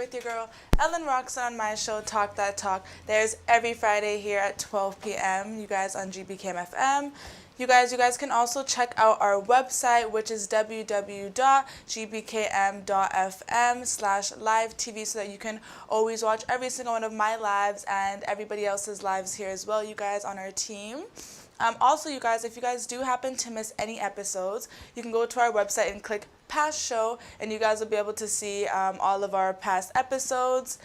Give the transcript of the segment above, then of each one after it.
with your girl Ellen Roxon on my show Talk That Talk. There's every Friday here at 12 p.m. You guys on GBKM FM. You guys can also check out our website, which is www.gbkm.fm/live TV, so that you can always watch every single one of my lives and everybody else's lives here as well, you guys on our team. Also, you guys, if you guys do happen to miss any episodes, you can go to our website and click past show, and you guys will be able to see all of our past episodes.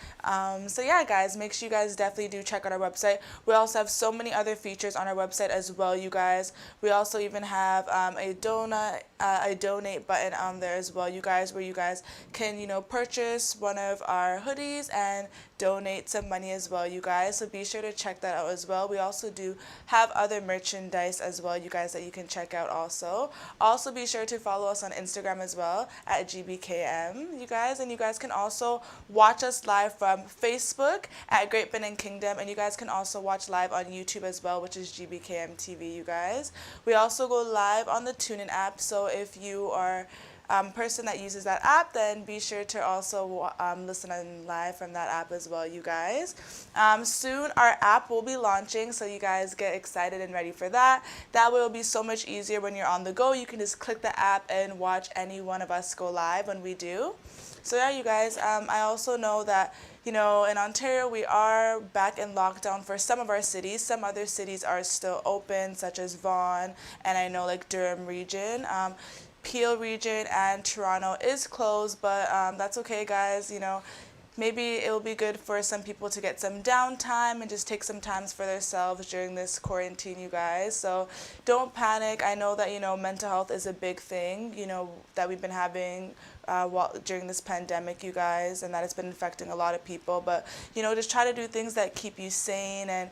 So yeah, guys, make sure you guys definitely do check out our website. We also have so many other features on our website as well, you guys. We also even have a donate button on there as well, you guys, where you guys can purchase one of our hoodies and donate some money as well, you guys. So be sure to check that out as well. We also do have other merchandise as well, you guys, that you can check out also. Also be sure to follow us on Instagram as well at GBKM, you guys. And you guys can also watch us live from Facebook at Great Benin Kingdom, and you guys can also watch live on YouTube as well, which is GBKM TV, you guys. We also go live on the TuneIn app, so if you are person that uses that app, then be sure to also listen in live from that app as well, you guys. Soon our app will be launching, so you guys get excited and ready for that. That way it will be so much easier when you're on the go. You can just click the app and watch any one of us go live when we do. So yeah, you guys, I also know that in Ontario, we are back in lockdown for some of our cities. Some other cities are still open, such as Vaughan, and I know like Durham region. Peel region and Toronto is closed, but that's okay, guys. Maybe it'll be good for some people to get some downtime and just take some time for themselves during this quarantine, you guys. So don't panic. I know that mental health is a big thing that we've been having during this pandemic, you guys, and that it's been affecting a lot of people. But just try to do things that keep you sane and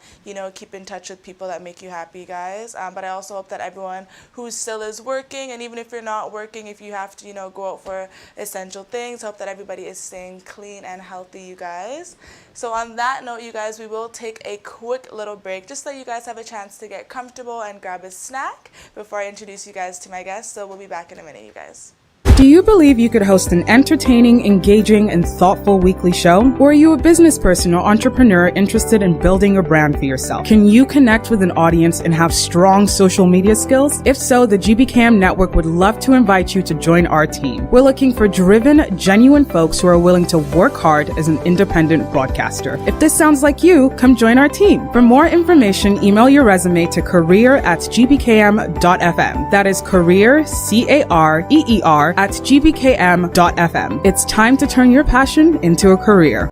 keep in touch with people that make you happy, guys. But I also hope that everyone who still is working, and even if you're not working, if you have to go out for essential things, hope that everybody is staying clean and healthy, you guys. So on that note, you guys, we will take a quick little break just so you guys have a chance to get comfortable and grab a snack before I introduce you guys to my guests. So we'll be back in a minute, you guys. Do you believe you could host an entertaining, engaging, and thoughtful weekly show? Or are you a business person or entrepreneur interested in building a brand for yourself? Can you connect with an audience and have strong social media skills? If so, the GBCam Network would love to invite you to join our team. We're looking for driven, genuine folks who are willing to work hard as an independent broadcaster. If this sounds like you, come join our team. For more information, email your resume to career@gbkm.fm. That is career, CAREER, at gbkm.fm. It's time to turn your passion into a career.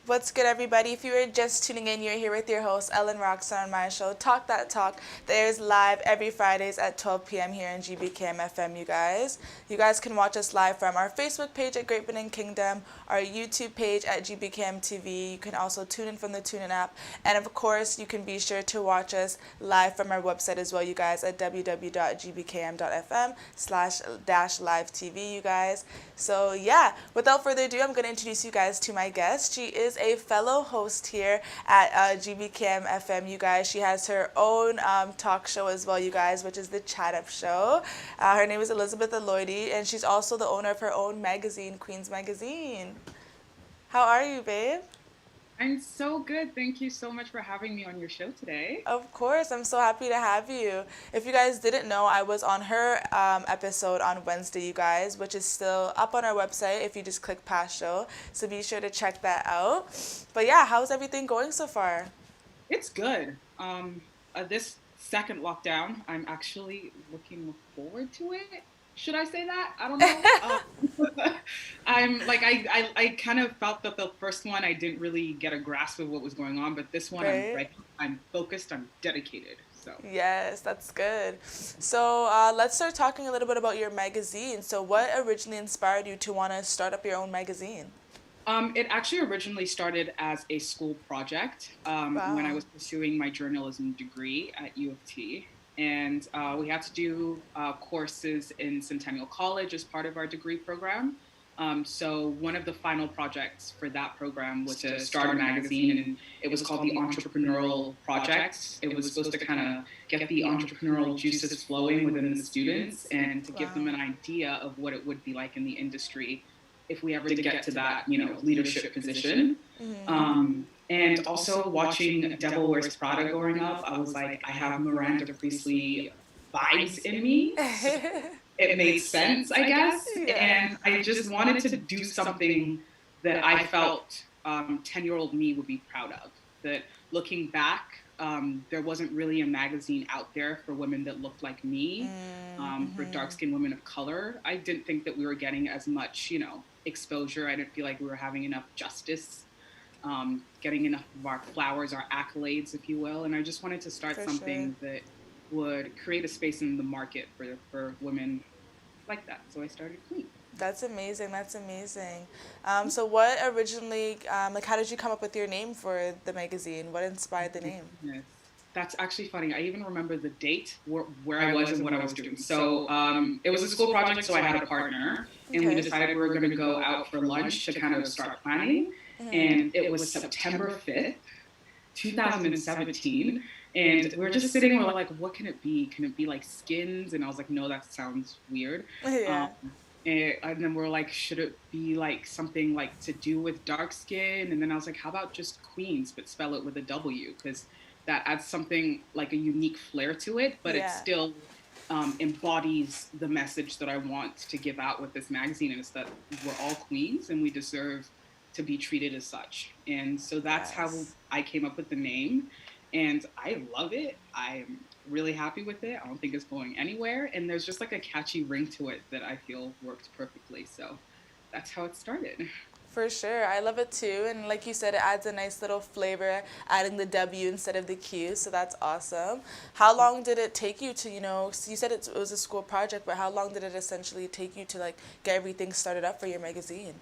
What's good, everybody? If you were just tuning in, you're here with your host, Ellen Roxon, on my show, Talk That Talk. That airs live every Fridays at 12 p.m. here in GBKM FM, you guys. You guys can watch us live from our Facebook page at Great Benin Kingdom, our YouTube page at GBKM TV. You can also tune in from the TuneIn app. And of course, you can be sure to watch us live from our website as well, you guys, at www.gbkm.fm/live TV, you guys. So yeah, without further ado, I'm going to introduce you guys to my guest. She is a fellow host here at GBKM FM, you guys. She has her own talk show as well, you guys, which is the Chat Up Show. Her name is Elizabeth Aloidi, and she's also the owner of her own magazine, Queen's Magazine. How are you, babe? I'm so good. Thank you so much for having me on your show today. Of course. I'm so happy to have you. If you guys didn't know, I was on her episode on Wednesday, you guys, which is still up on our website if you just click past show. So be sure to check that out. But yeah, how's everything going so far? It's good. This second lockdown, I'm actually looking forward to it. Should I say that? I don't know. I kind of felt that the first one I didn't really get a grasp of what was going on, but this one right. I'm ready. I'm focused. I'm dedicated. So yes, that's good. So let's start talking a little bit about your magazine. So what originally inspired you to want to start up your own magazine? It actually originally started as a school project when I was pursuing my journalism degree at U of T. And we had to do courses in Centennial College as part of our degree program. So one of the final projects for that program was to start a magazine, and it was called the Entrepreneurial Project. It was supposed to kind of get the entrepreneurial juices flowing within the students and to give them an idea of what it would be like in the industry if we ever did get to that, leadership position. And also watching Devil Wears Prada growing up, I was like, I have Miranda Priestley vibes in me. So it made sense, I guess. Yeah. And I just wanted to do something that I felt 10-year-old me would be proud of. That looking back, there wasn't really a magazine out there for women that looked like me, for dark-skinned women of color. I didn't think that we were getting as much, exposure. I didn't feel like we were having enough justice, getting enough of our flowers, our accolades, if you will. And I just wanted to start something that would create a space in the market for women like that. So I started Queen. That's amazing. That's amazing. So what originally, how did you come up with your name for the magazine? What inspired the name? Yes. That's actually funny. I even remember the date where I was and what I was doing. So it was a school project, so I had a partner, and we decided we were going to go out for lunch to kind of start planning. And it was September 5th, 2017. And we were just sitting, we're like, what can it be? Can it be like skins? And I was like, no, that sounds weird. Yeah. And then we're like, should it be like something like to do with dark skin? And then I was like, how about just Queens, but spell it with a W? Because that adds something like a unique flair to it, but it still embodies the message that I want to give out with this magazine. And it's that we're all queens and we deserve to be treated as such. And so that's how I came up with the name. And I love it. I'm really happy with it. I don't think it's going anywhere. And there's just like a catchy ring to it that I feel worked perfectly. So that's how it started. For sure. I love it too. And like you said, it adds a nice little flavor, adding the W instead of the Q. So that's awesome. How long did it take you to, you said it was a school project, but how long did it essentially take you to get everything started up for your magazine?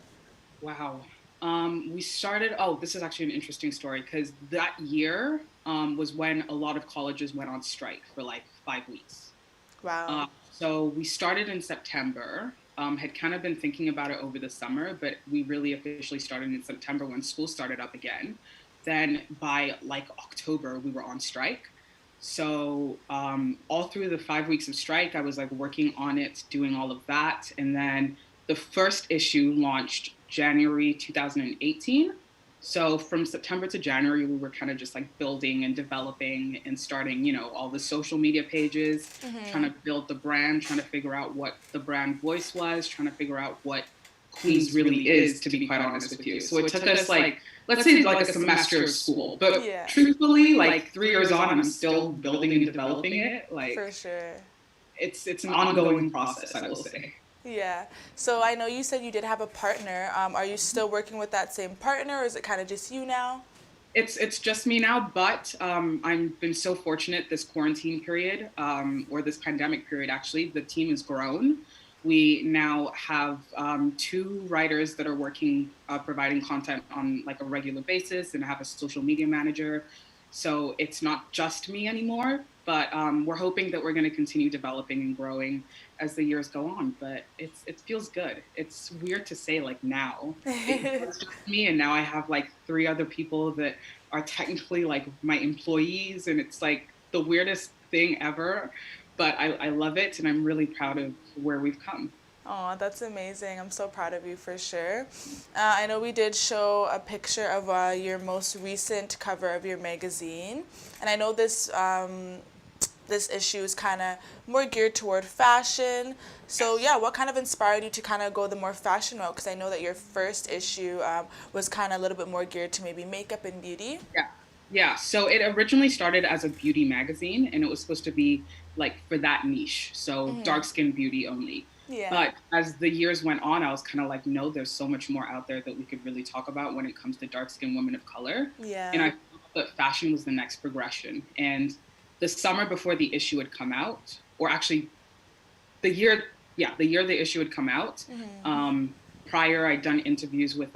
Wow. We started, this is actually an interesting story because that year was when a lot of colleges went on strike for 5 weeks. Wow. So we started in September, had kind of been thinking about it over the summer, but we really officially started in September when school started up again. Then by October, we were on strike. So all through the 5 weeks of strike, I was working on it, doing all of that. And then the first issue launched January 2018. So from September to January, we were kind of just building and developing and starting, all the social media pages, trying to build the brand, trying to figure out what the brand voice was, trying to figure out what Queens really is, to be quite honest with you. So it took us let's say a semester of school, but truthfully, 3 years on, I'm still building and developing it. For sure. It's an ongoing process, I will say. Yeah. So I know you said you did have a partner. Are you still working with that same partner, or is it kind of just you now? It's just me now, but I've been so fortunate this quarantine period, or this pandemic period, actually, the team has grown. We now have 2 writers that are working, providing content on a regular basis, and I have a social media manager. So it's not just me anymore, but we're hoping that we're going to continue developing and growing as the years go on. But it feels good. It's weird to say now. It's just me, and now I have 3 other people that are technically my employees, and it's the weirdest thing ever. But I love it, and I'm really proud of where we've come. Oh, that's amazing. I'm so proud of you for sure. I know we did show a picture of your most recent cover of your magazine. And I know this issue is kind of more geared toward fashion. So yeah, what kind of inspired you to kind of go the more fashion route? Because I know that your first issue was kind of a little bit more geared to maybe makeup and beauty. Yeah. So it originally started as a beauty magazine, and it was supposed to be for that niche. So dark skin beauty only. Yeah. But as the years went on, I was kind of no, there's so much more out there that we could really talk about when it comes to dark-skinned women of color. Yeah. And I thought that fashion was the next progression. And the summer before the issue had come out, or actually the year the issue had come out, prior I'd done interviews with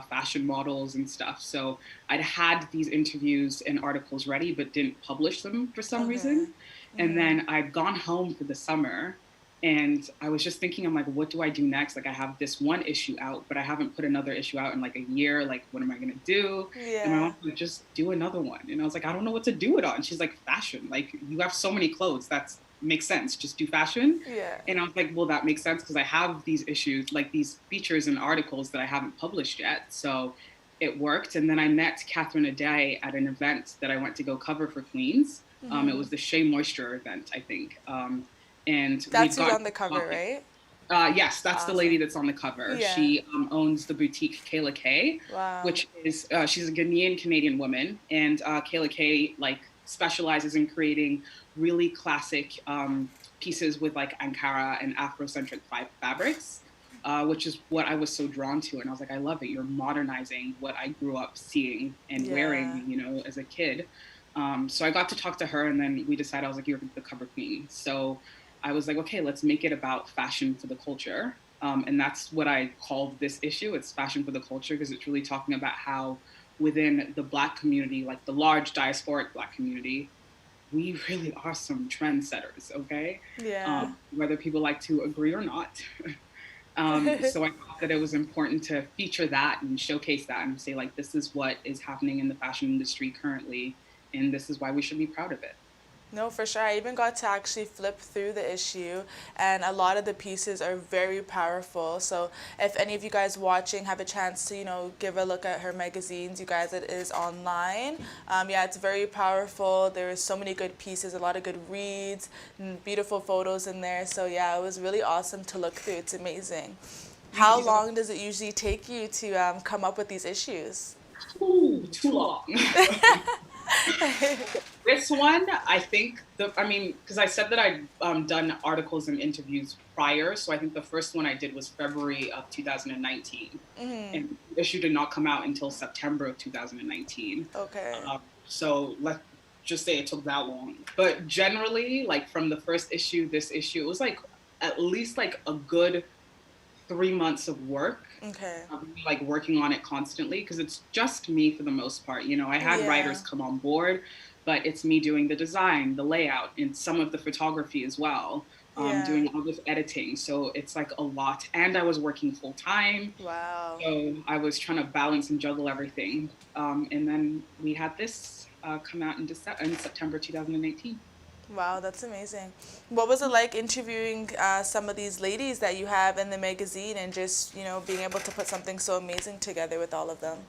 fashion models and stuff. So I'd had these interviews and articles ready, but didn't publish them for some reason. And then I'd gone home for the summer, and I was just thinking, I'm what do I do next? I have this one issue out, but I haven't put another issue out in a year. What am I going to do? Yeah. And my mom would just do another one. And I was I don't know what to do it on. She's fashion. You have so many clothes. That's makes sense. Just do fashion. Yeah. And I was like, well, that makes sense because I have these issues, like these features and articles that I haven't published yet. So it worked. And then I met Catherine Aday at an event that I went to go cover for Queens. It was the Shea Moisture event, I think. And That's we'd who's gotten on the cover, talking. right? Yes, that's the lady that's on the cover. Yeah. She owns the boutique Kayla K, Wow. which is she's a Ghanaian Canadian woman, and Kayla K like specializes in creating really classic pieces with like Ankara and Afrocentric fabrics, which is what I was so drawn to. And I was like, I love it. You're modernizing what I grew up seeing and wearing, you know, as a kid. So I got to talk to her, and then we decided, I was like, you're the cover queen. So I was like, okay, let's make it about fashion for the culture. And that's what I called this issue. It's fashion for the culture, because it's really talking about how within the Black community, like the large diasporic Black community, we really are some trendsetters, okay? Yeah. Whether people like to agree or not. So I thought that it was important to feature that and showcase that and say, like, this is what is happening in the fashion industry currently, and this is why we should be proud of it. No, for sure. I even got to actually flip through the issue, and a lot of the pieces are very powerful. So if any of you guys watching have a chance to, you know, give a look at her magazines, you guys, it is online. Yeah, it's very powerful. There is so many good pieces, a lot of good reads, and beautiful photos in there. So yeah, it was really awesome to look through. It's amazing. How long does it usually take you to come up with these issues? Ooh, too long. This one, I think, because I said that I'd done articles and interviews prior, so I think the first one I did was February of 2019, and the issue did not come out until September of 2019. Okay. So let's just say it took that long. But generally, like from the first issue, this issue, it was like at least like a good 3 months of work. Okay. Like working on it constantly, because it's just me for the most part. You know, I had writers come on board, but it's me doing the design, the layout, and some of the photography as well, doing all this editing. So it's like a lot. And I was working full time. Wow. So I was trying to balance and juggle everything. And then we had this come out in September 2018. Wow, that's amazing. What was it like interviewing some of these ladies that you have in the magazine, and just, you know, being able to put something so amazing together with all of them?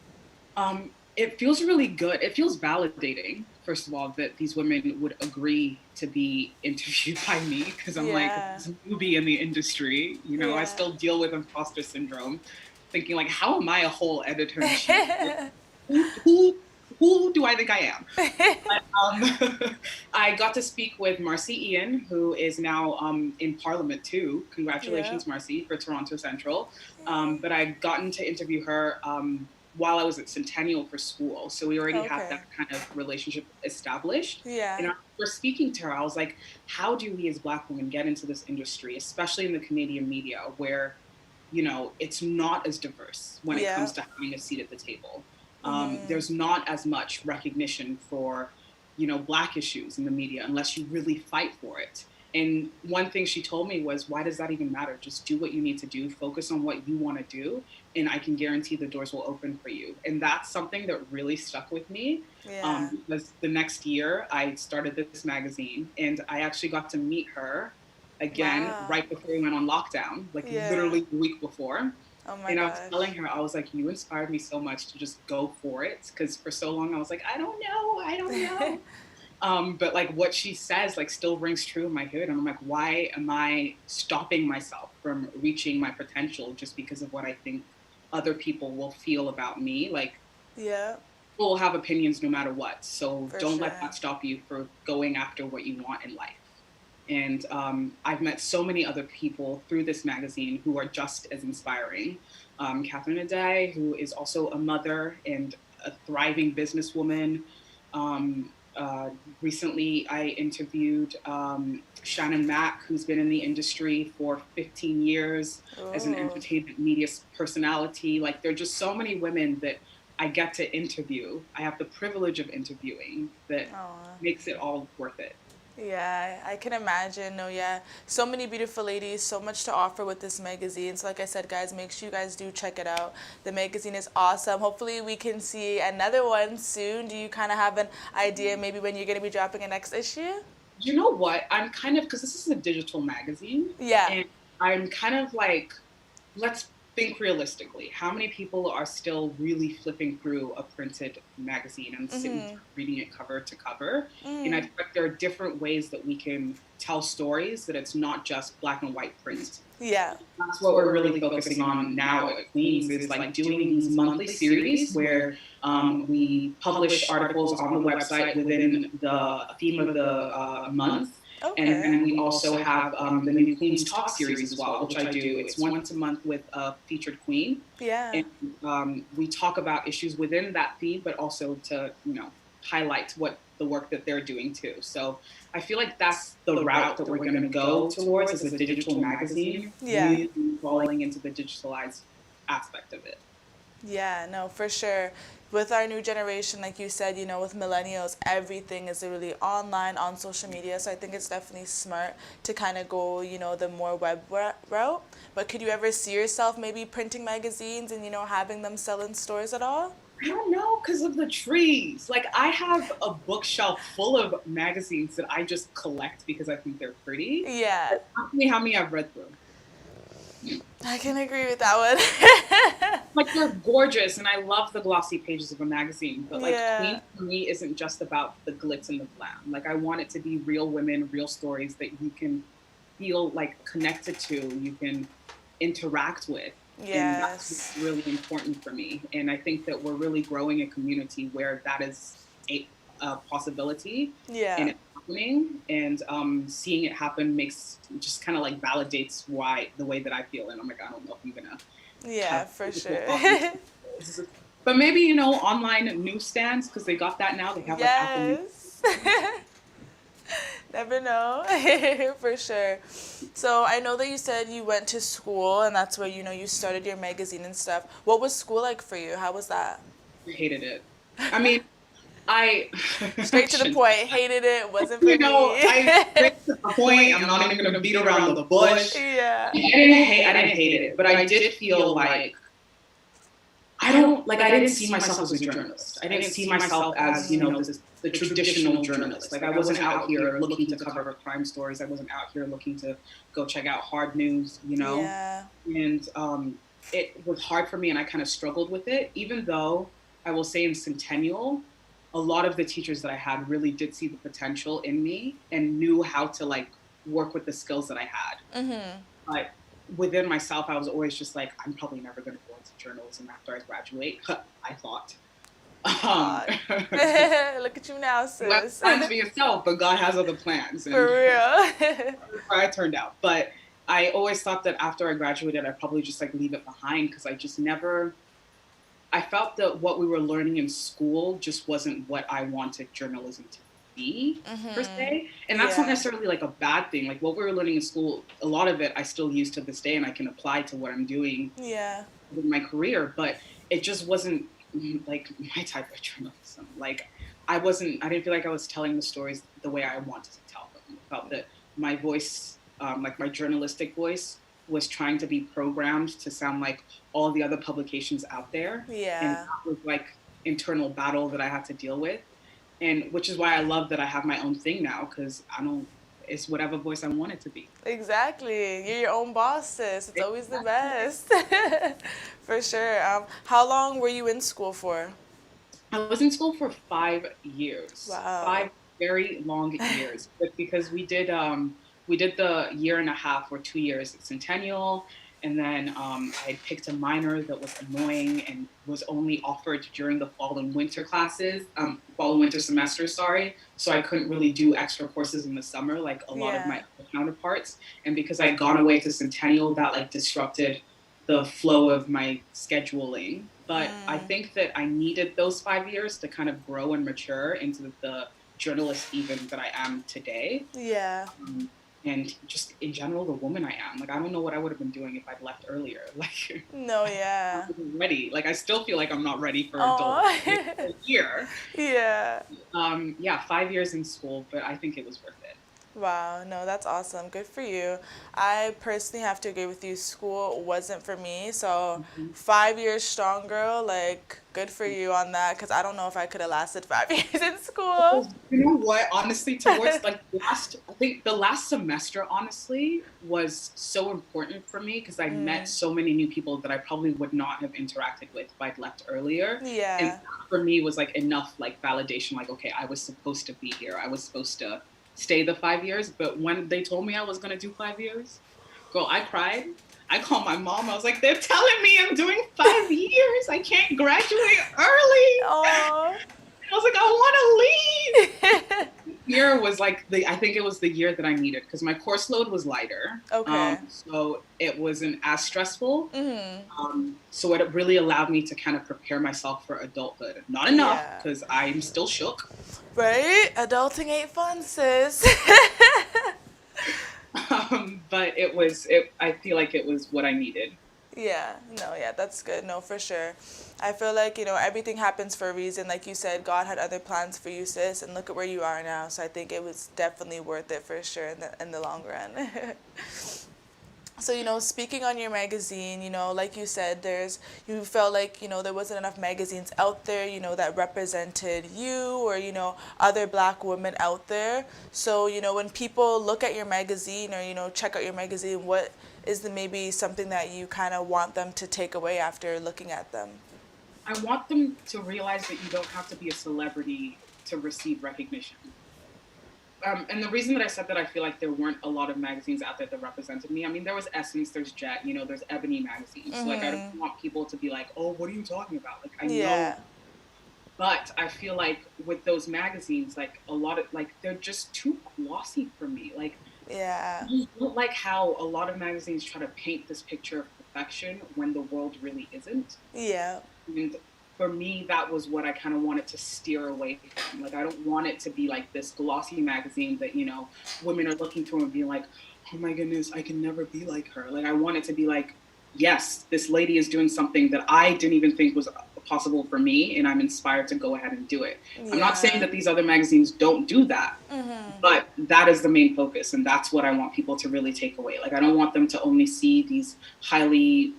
It feels really good. It feels validating, first of all, that these women would agree to be interviewed by me, because I'm like this newbie in the industry. You know, I still deal with imposter syndrome, thinking like, how am I a whole editor? Who do I think I am? But, I got to speak with Marcy Ian, who is now in Parliament too. Congratulations, Marcy, for Toronto Central. But I'd gotten to interview her while I was at Centennial for school. So we already had that kind of relationship established. Yeah. And after speaking to her, I was like, how do we as Black women get into this industry, especially in the Canadian media, where, you know, it's not as diverse when it comes to having a seat at the table. There's not as much recognition for, you know, Black issues in the media unless you really fight for it. And one thing she told me was, why does that even matter? Just do what you need to do, focus on what you want to do, and I can guarantee the doors will open for you. And that's something that really stuck with me. Because the next year I started this magazine, and I actually got to meet her again right before we went on lockdown, like literally the week before. Oh my and I gosh. was telling her, I was like, you inspired me so much to just go for it. Because for so long I was like, I don't know. But like what she says like still rings true in my head. And I'm like, why am I stopping myself from reaching my potential just because of what I think other people will feel about me? Like, people will have opinions no matter what. So don't let that stop you for going after what you want in life. And I've met so many other people through this magazine who are just as inspiring. Catherine Aday, who is also a mother and a thriving businesswoman. Recently, I interviewed Shannon Mack, who's been in the industry for 15 years as an entertainment media personality. Like, there are just so many women that I get to interview. I have the privilege of interviewing that makes it all worth it. Yeah, I can imagine. No, yeah. So many beautiful ladies, so much to offer with this magazine. So like I said, guys, make sure you guys do check it out. The magazine is awesome. Hopefully we can see another one soon. Do you kind of have an idea maybe when you're going to be dropping a next issue? You know what? I'm kind of, because this is a digital magazine, Yeah. and I'm kind of like, let's think realistically. How many people are still really flipping through a printed magazine and sitting Mm-hmm. reading it cover to cover? And I Mm. feel like there are different ways that we can tell stories, that it's not just black and white print. Yeah. That's what we're really focusing on now at Queens, is like doing these monthly series where we publish articles on the website within the theme of the month. And Okay. then we also have the new Queens Talk series as well, which I do. It's once a month with a featured queen. Yeah. And we talk about issues within that theme, but also to, highlight what the work that they're doing too. So I feel like that's the route that we're going to go towards as a digital magazine, Yeah. really falling into the digitalized aspect of it. Yeah, no, for sure. With our new generation, like you said, with millennials, everything is really online, on social media. So I think it's definitely smart to kind of go, the more web route. But could you ever see yourself maybe printing magazines and, having them sell in stores at all? I don't know, because of the trees. Like, I have a bookshelf full of magazines that I just collect because I think they're pretty. Yeah, But ask me how many I've read through. I can agree with that one. Like, they're gorgeous, and I love the glossy pages of a magazine. But like, Yeah. Queen for me isn't just about the glitz and the glam. Like, I want it to be real women, real stories that you can feel like connected to, you can interact with. And that's Yes. what's really important for me. And I think that we're really growing a community where that is a possibility, and Yeah. it's happening. And seeing it happen makes, just kind of like validates why the way that I feel. And I'm like, I don't know if I'm gonna Yeah, have for physical sure. copies. But maybe, online newsstands, because they got that now. They have like Apple News. Yes. Never know. For sure. So I know that you said you went to school and that's where, you started your magazine and stuff. What was school like for you? How was that? I hated it. I mean, I Straight to the point. Hated it. Wasn't for me. I straight to the point. I'm not even going to beat around the bush. Yeah. I didn't hate it, but I did feel like I didn't see myself as a journalist. I didn't see myself as, the traditional journalist. Like, I wasn't out here looking to cover crime stories. I wasn't out here looking to go check out hard news. Yeah. And it was hard for me, and I kind of struggled with it, even though I will say in Centennial, a lot of the teachers that I had really did see the potential in me and knew how to like work with the skills that I had. Mm-hmm. But within myself, I was always just like, I'm probably never going to go into journalism after I graduate. I thought. Look at you now, sis. Plans for yourself, but God has other plans. And For real. that's how I turned out. But I always thought that after I graduated, I'd probably just like leave it behind, because I just never. I felt that what we were learning in school just wasn't what I wanted journalism to be, per se. And that's not necessarily like a bad thing. Like, what we were learning in school, a lot of it I still use to this day, and I can apply to what I'm doing with my career. But it just wasn't like my type of journalism. Like, I didn't feel like I was telling the stories the way I wanted to tell them. I felt that my voice, like my journalistic voice, was trying to be programmed to sound like all the other publications out there. Yeah. And that was like internal battle that I had to deal with. And which is why I love that I have my own thing now, because it's whatever voice I want it to be. Exactly. You're your own boss, sis. It's always the best. For sure. How long were you in school for? I was in school for 5 years. Wow. 5 very long years. But because we did the year and a half or 2 years at Centennial, and then I picked a minor that was annoying and was only offered during the fall and winter classes, fall and winter semesters, sorry. So I couldn't really do extra courses in the summer like a lot of my other counterparts. And because I had gone away to Centennial, that like disrupted the flow of my scheduling. But I think that I needed those 5 years to kind of grow and mature into the journalist even that I am today. Yeah. And just in general, the woman I am. Like, I don't know what I would have been doing if I'd left earlier. Like, No, yeah. I wasn't ready. Like, I still feel like I'm not ready for adult year. Yeah. 5 years in school, but I think it was worth it. Wow, no, that's awesome. Good for you. I personally have to agree with you. School wasn't for me. So, Mhm. 5 years strong, girl. Like, good for you on that. Because I don't know if I could have lasted 5 years in school. You know what? Honestly, towards like I think the last semester, honestly, was so important for me because I met so many new people that I probably would not have interacted with if I'd left earlier. And Yeah. that for me was like enough like validation, like, okay, I was supposed to be here. I was supposed to stay the 5 years. But when they told me I was gonna do 5 years, girl, I cried. I called my mom. I was like, they're telling me I'm doing 5 years. I can't graduate early. Oh. I was like, I want to leave. Year was like I think it was the year that I needed because my course load was lighter. Okay. So it wasn't as stressful. Mm-hmm. So it really allowed me to kind of prepare myself for adulthood. Not enough Yeah. because I'm still shook. Right? Adulting ain't fun, sis. But I feel like it was what I needed. Yeah, no, yeah, that's good. No, for sure. I feel like, everything happens for a reason. Like you said, God had other plans for you, sis, and look at where you are now. So I think it was definitely worth it for sure in the long run. So, speaking on your magazine, like you said, you felt like, there wasn't enough magazines out there, that represented you or, other black women out there. So, when people look at your magazine or, check out your magazine, what is maybe something that you kind of want them to take away after looking at them? I want them to realize that you don't have to be a celebrity to receive recognition. And the reason that I said that I feel like there weren't a lot of magazines out there that represented me. I mean, there was Essence, there's Jet, there's Ebony magazines. So, like, I don't want people to be like, oh, what are you talking about? Like, I know. Yeah. But I feel like with those magazines, like, a lot of, like, they're just too glossy for me. Like, Yeah. I don't like how a lot of magazines try to paint this picture of perfection when the world really isn't. Yeah. And for me, that was what I kind of wanted to steer away from. Like, I don't want it to be like this glossy magazine that, women are looking through and being like, oh my goodness, I can never be like her. Like, I want it to be like, yes, this lady is doing something that I didn't even think was possible for me, and I'm inspired to go ahead and do it. Yeah. I'm not saying that these other magazines don't do that, but that is the main focus, and that's what I want people to really take away. Like, I don't want them to only see these highly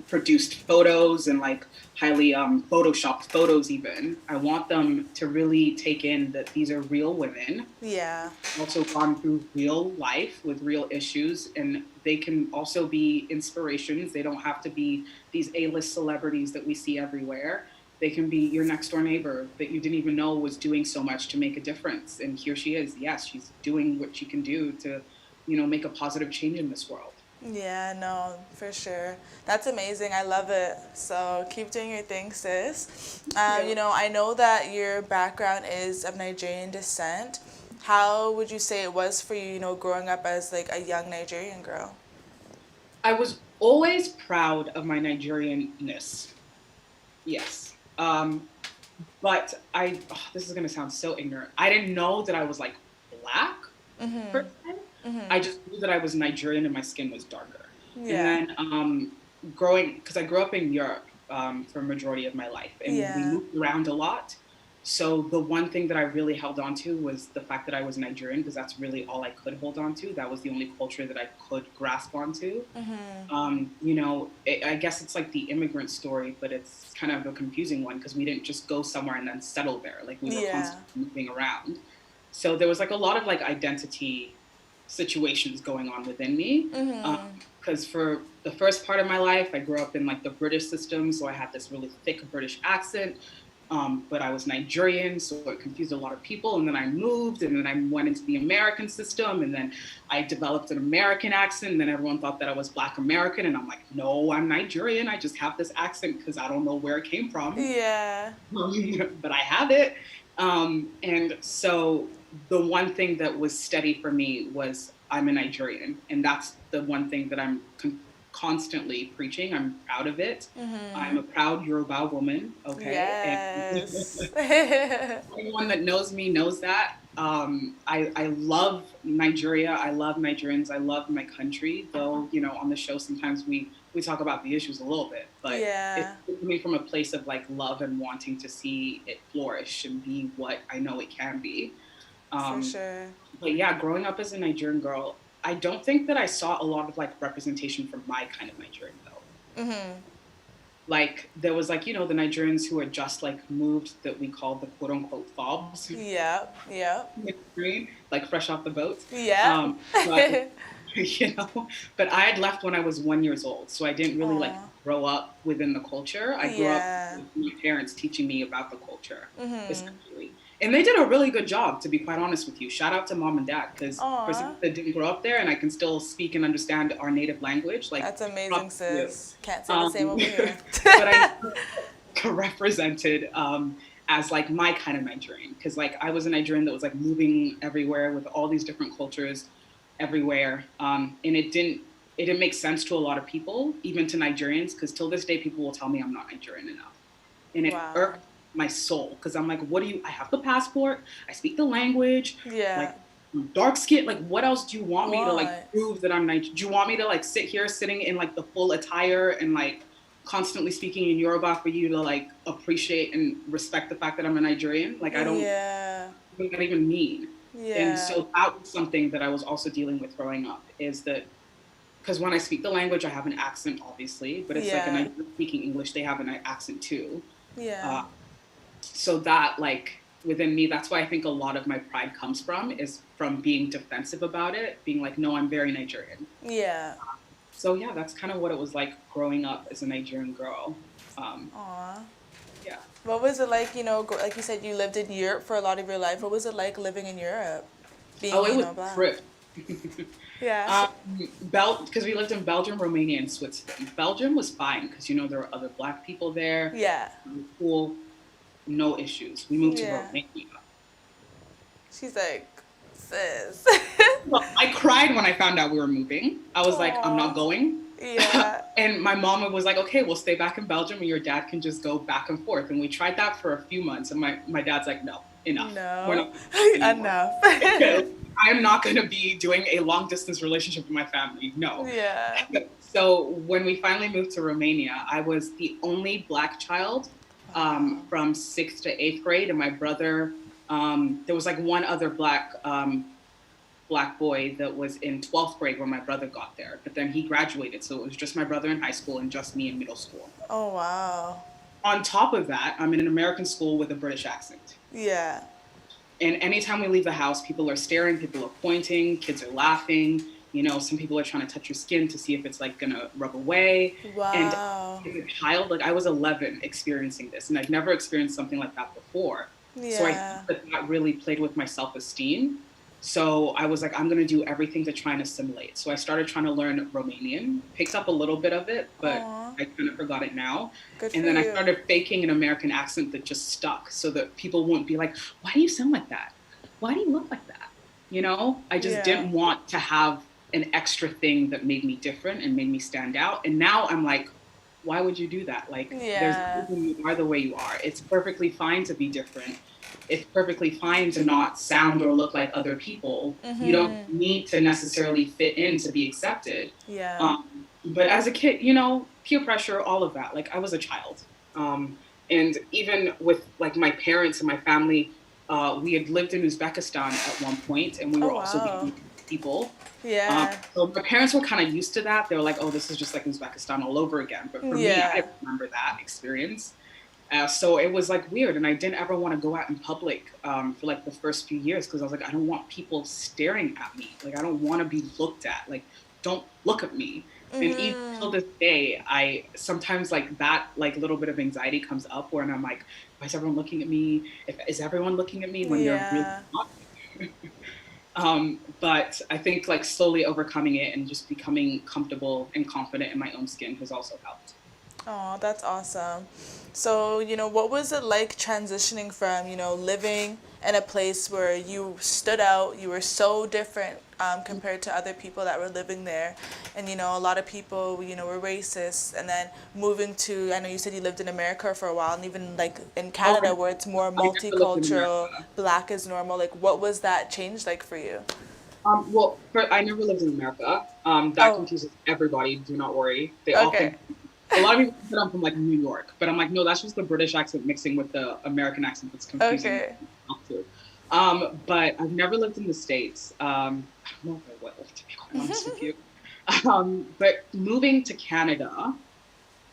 produced photos and like highly photoshopped photos even. I want them to really take in that these are real women. Yeah. Also gone through real life with real issues, and they can also be inspirations. They don't have to be these A-list celebrities that we see everywhere. They can be your next door neighbor that you didn't even know was doing so much to make a difference. And here she is. Yes, she's doing what she can do to, make a positive change in this world. Yeah, no, for sure. That's amazing. I love it. So keep doing your thing, sis. I know that your background is of Nigerian descent. How would you say it was for you, growing up as like a young Nigerian girl? I was always proud of my Nigerianness. Yes. But this is going to sound so ignorant. I didn't know that I was like black per se. I just knew that I was Nigerian and my skin was darker. Yeah. And then because I grew up in Europe for a majority of my life, and we moved around a lot. So the one thing that I really held on to was the fact that I was Nigerian, because that's really all I could hold on to. That was the only culture that I could grasp onto. I guess it's like the immigrant story, but it's kind of a confusing one because we didn't just go somewhere and then settle there. Like, we were constantly moving around. So there was like a lot of like identity situations going on within me. Because for the first part of my life, I grew up in like the British system. So I had this really thick British accent. But I was Nigerian, so it confused a lot of people. And then I moved, and then I went into the American system, and then I developed an American accent, and then everyone thought that I was Black American, and I'm like, no, I'm Nigerian. I just have this accent because I don't know where it came from. Yeah. But I have it. And so the one thing that was steady for me was I'm a Nigerian, and that's the one thing that I'm constantly preaching. I'm proud of it. I'm a proud Yoruba woman. Okay. Yes. And anyone that knows me knows that. I love Nigeria. I love Nigerians. I love my country. Though, on the show sometimes we talk about the issues a little bit, but it's coming from a place of like love and wanting to see it flourish and be what I know it can be. For sure. But yeah, growing up as a Nigerian girl, I don't think that I saw a lot of like representation from my kind of Nigerian though. Like there was like, the Nigerians who had just like moved that we called the quote unquote fobs, Yep, yep, like fresh off the boat. yep. But but I had left when I was 1 years old, so I didn't really like Aw. grow up within the culture. I grew up Yeah. with my parents teaching me about the culture, essentially. And they did a really good job, to be quite honest with you. Shout out to mom and dad, because for Aw. someone that didn't grow up there and I can still speak and understand our native language, like That's amazing, props to you. sis. Can't say the same over here. But I represented as like my kind of Nigerian, because like I was a Nigerian that was like moving everywhere with all these different cultures everywhere, and it didn't make sense to a lot of people, even to Nigerians, because till this day people will tell me I'm not Nigerian enough, and it Wow. irked my soul, because I'm like, I have the passport, I speak the language, Yeah. like I'm dark skin, like what else do you want me to What? like prove that I'm Nigerian? Do you want me to like sit here sitting in like the full attire and like constantly speaking in Yoruba for you to like appreciate and respect the fact that I'm a Nigerian? Like I don't Yeah. what does that even mean? Yeah. And so that was something that I was also dealing with growing up, is that because when I speak the language, I have an accent, obviously, but it's like a Yeah. Nigerian speaking English, they have an accent too. Yeah. So that like within me, that's why I think a lot of my pride comes from, is from being defensive about it, being like, no, I'm very Nigerian. Yeah. So yeah, that's kind of what it was like growing up as a Nigerian girl. Aw. Yeah. What was it like, like you said, you lived in Europe for a lot of your life. What was it like living in Europe? Being, Oh, it was black? trip. Yeah. Because we lived in Belgium, Romania, and Switzerland. Belgium was fine because there were other black people there. Yeah. Cool, no issues. We moved to Yeah. Romania. She's like, sis. Well, I cried when I found out we were moving. I was like, I'm not Aw. going. Yeah. And my mom was like, okay, we'll stay back in Belgium and your dad can just go back and forth. And we tried that for a few months. And my dad's like, no, enough. We're No. not Enough. I am not going to be doing a long distance relationship with my family. No. Yeah. So when we finally moved to Romania, I was the only black child from 6th to 8th grade. And my brother, there was like one other black boy that was in 12th grade when my brother got there. But then he graduated. So it was just my brother in high school and just me in middle school. Oh, wow. On top of that, I'm in an American school with a British accent. Yeah. And anytime we leave the house, people are staring, people are pointing, kids are laughing. Some people are trying to touch your skin to see if it's like gonna rub away. Wow. And as a child, like I was 11 experiencing this, and I'd never experienced something like that before. Yeah. So I think that really played with my self-esteem. So I was like, I'm gonna do everything to try and assimilate. So I started trying to learn Romanian, picked up a little bit of it, but Aww. I kind of forgot it now. Good And for then you. I started faking an American accent that just stuck, so that people wouldn't be like, why do you sound like that? Why do you look like that? I just didn't want to have an extra thing that made me different and made me stand out. And now I'm like, why would you do that? Like, there's a reason you are the way you are. It's perfectly fine to be different. It's perfectly fine to not sound or look like other people. Mm-hmm. You don't need to necessarily fit in to be accepted. Yeah. But as a kid, peer pressure, all of that. Like I was a child. And even with like my parents and my family, we had lived in Uzbekistan at one point, and we were also being people. Yeah. So my parents were kind of used to that. They were like, oh, this is just like Uzbekistan all over again. But for me, I didn't remember that experience. So it was like weird. And I didn't ever want to go out in public for like the first few years, because I was like, I don't want people staring at me. Like, I don't want to be looked at. Like, don't look at me. And even till this day, I sometimes like that like little bit of anxiety comes up where I'm like, why is everyone looking at me? Is everyone looking at me when they're really not? But I think like slowly overcoming it and just becoming comfortable and confident in my own skin has also helped. Oh, that's awesome. So, what was it like transitioning from, living in a place where you stood out, you were so different compared to other people that were living there, and, a lot of people, were racist, and then moving to, I know you said you lived in America for a while, and even like in Canada where it's more multicultural, black is normal, like what was that change like for you? I never lived in America. That confuses everybody, do not worry. They all think a lot of people think I'm from like New York, but I'm like, no, that's just the British accent mixing with the American accent that's confusing. But I've never lived in the States. I don't know if I will, to be quite honest with you. But moving to Canada,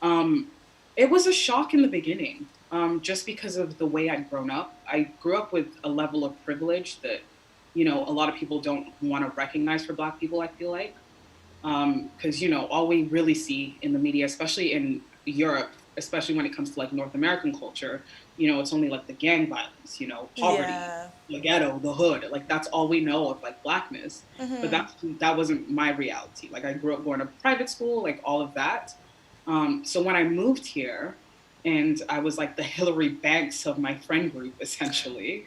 um, it was a shock in the beginning, just because of the way I'd grown up. I grew up with a level of privilege that, a lot of people don't want to recognize for Black people, I feel like. Because, all we really see in the media, especially in Europe, especially when it comes to like North American culture, it's only like the gang violence, poverty, Yeah. the ghetto, the hood. Like that's all we know of like Blackness. But that wasn't my reality. Like I grew up going to private school, like all of that. So when I moved here, and I was like the Hillary Banks of my friend group, essentially.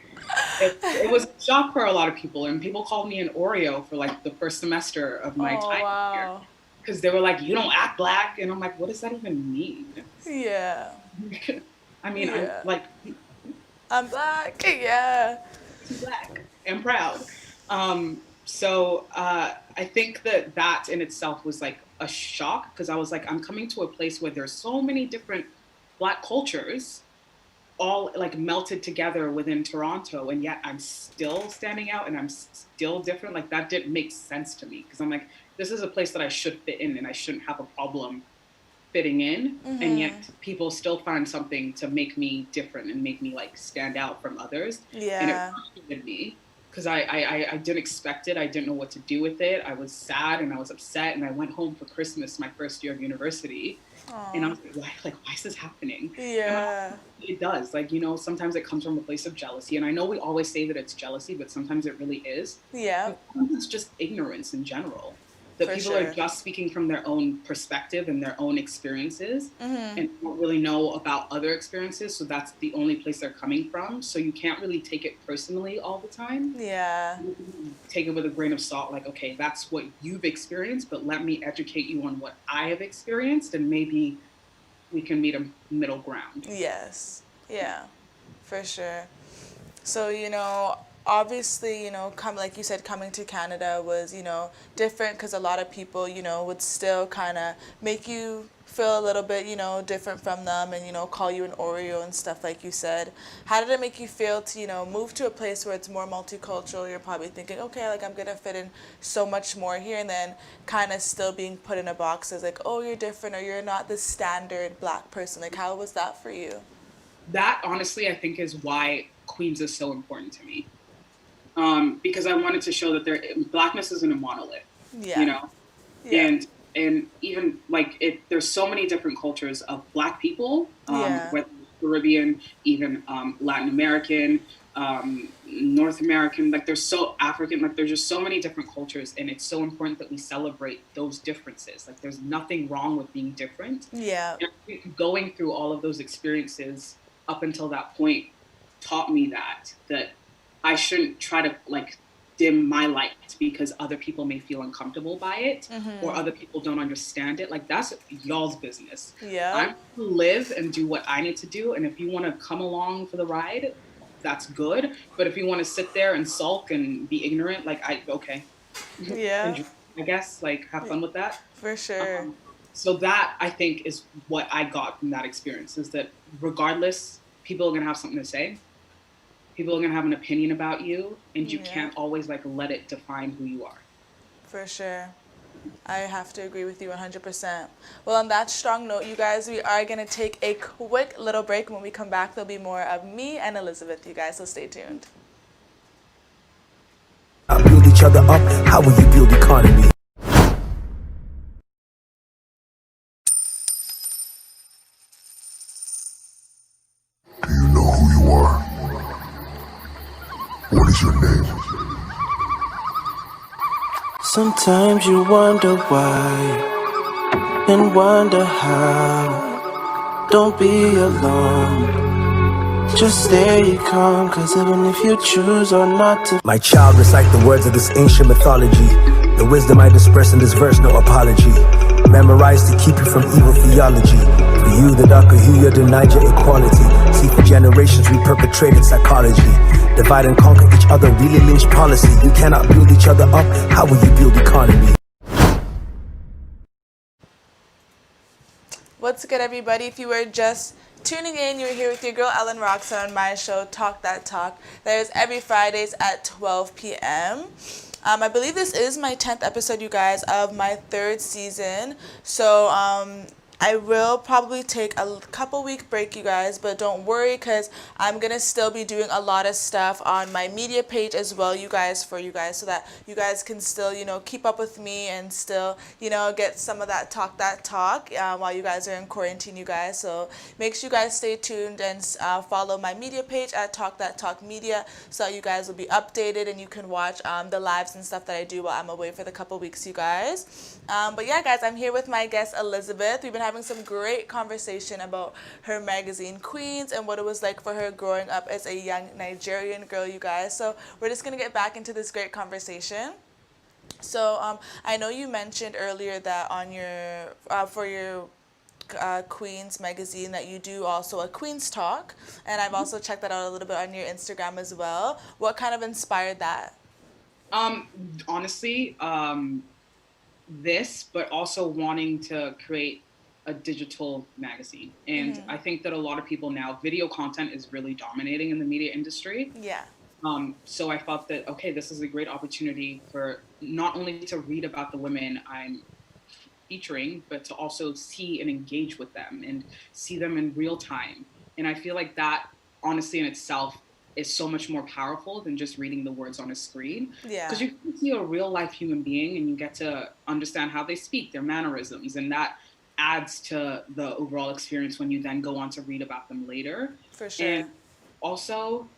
It was a shock for a lot of people, and people called me an Oreo for like the first semester of my Oh, time here, wow. because they were like, "You don't act Black," and I'm like, "What does that even mean?" Yeah. I mean, Yeah. I'm like, I'm Black. Yeah. Black and proud. So I think that in itself was like a shock, because I was like, I'm coming to a place where there's so many different Black cultures all like melted together within Toronto, and yet I'm still standing out and I'm still different. Like that didn't make sense to me, because I'm like, this is a place that I should fit in and I shouldn't have a problem fitting in, and yet people still find something to make me different and make me like stand out from others. And it Yeah. frustrated me, because I didn't expect it. I didn't know what to do with it. I was sad and I was upset, and I went home for Christmas my first year of university. And I was like, why is this happening? Yeah. It does. Like, sometimes it comes from a place of jealousy. And I know we always say that it's jealousy, but sometimes it really is. Yeah. Sometimes it's just ignorance in general. That For people sure. are just speaking from their own perspective and their own experiences, and don't really know about other experiences. So that's the only place they're coming from. So you can't really take it personally all the time. Yeah. Take it with a grain of salt, like, okay, that's what you've experienced, but let me educate you on what I have experienced, and maybe we can meet a middle ground. Yes. Yeah. For sure. So, obviously, come like you said, coming to Canada was, different, because a lot of people, would still kind of make you feel a little bit, different from them, and, call you an Oreo and stuff like you said. How did it make you feel to, move to a place where it's more multicultural? You're probably thinking, okay, like I'm going to fit in so much more here, and then kind of still being put in a box as like, oh, you're different, or you're not the standard Black person. Like, how was that for you? That honestly, I think, is why Queens is so important to me. Because I wanted to show that Blackness isn't a monolith, Yeah. Yeah. And even like there's so many different cultures of Black people, whether Caribbean, even Latin American, North American, like there's so African, like there's just so many different cultures, and it's so important that we celebrate those differences. Like there's nothing wrong with being different. Yeah. And going through all of those experiences up until that point taught me that I shouldn't try to like dim my light because other people may feel uncomfortable by it, or other people don't understand it. Like that's y'all's business. Yeah. I'm to live and do what I need to do, and if you want to come along for the ride, that's good. But if you want to sit there and sulk and be ignorant, like okay, Yeah. enjoy, I guess, like have fun with that. For sure. So that, I think, is what I got from that experience, is that regardless, people are gonna have something to say. People are going to have an opinion about you, and you can't always like let it define who you are. For sure. I have to agree with you 100%. Well, on that strong note, you guys, we are going to take a quick little break. When we come back, there'll be more of me and Elizabeth, you guys, so stay tuned. Build each other up. How will you build economy? Do you know who you are? What is your name? Sometimes you wonder why and wonder how. Don't be alone. Just stay calm, cause even if you choose or not to. My child, recite the words of this ancient mythology. The wisdom I disperse in this verse, no apology. Memorized to keep you from evil theology. For you, the darker hue, you denied your equality. See, for generations we perpetrated psychology. Divide and conquer each other, really lynch policy. You cannot build each other up. How will you build economy? What's good, everybody? If you were just tuning in. You're here with your girl Ellen Roxon on my show Talk That Talk. That is every Fridays at 12 p.m. I believe this is my 10th episode, you guys, of my third season. So I will probably take a couple week break, you guys, but don't worry because I'm going to still be doing a lot of stuff on my media page as well, you guys, for you guys, so that you guys can still, keep up with me and still, get some of that talk while you guys are in quarantine, you guys. So make sure you guys stay tuned and follow my media page at Talk That Talk Media so you guys will be updated and you can watch the lives and stuff that I do while I'm away for the couple weeks, you guys. But yeah, guys, I'm here with my guest Elizabeth. We've been having some great conversation about her magazine Queens and what it was like for her growing up as a young Nigerian girl, you guys. So we're just gonna get back into this great conversation. So I know you mentioned earlier that on your for your Queens magazine that you do also a Queens Talk, and I've also checked that out a little bit on your Instagram as well. What kind of inspired that? Honestly, this, but also wanting to create a digital magazine. And I think that a lot of people now, video content is really dominating in the media industry. Yeah. So I thought that, okay, this is a great opportunity for not only to read about the women I'm featuring, but to also see and engage with them and see them in real time. And I feel like that, honestly, in itself, is so much more powerful than just reading the words on a screen. Yeah. Because you can see a real life human being and you get to understand how they speak, their mannerisms, and that adds to the overall experience when you then go on to read about them later. For sure. And also,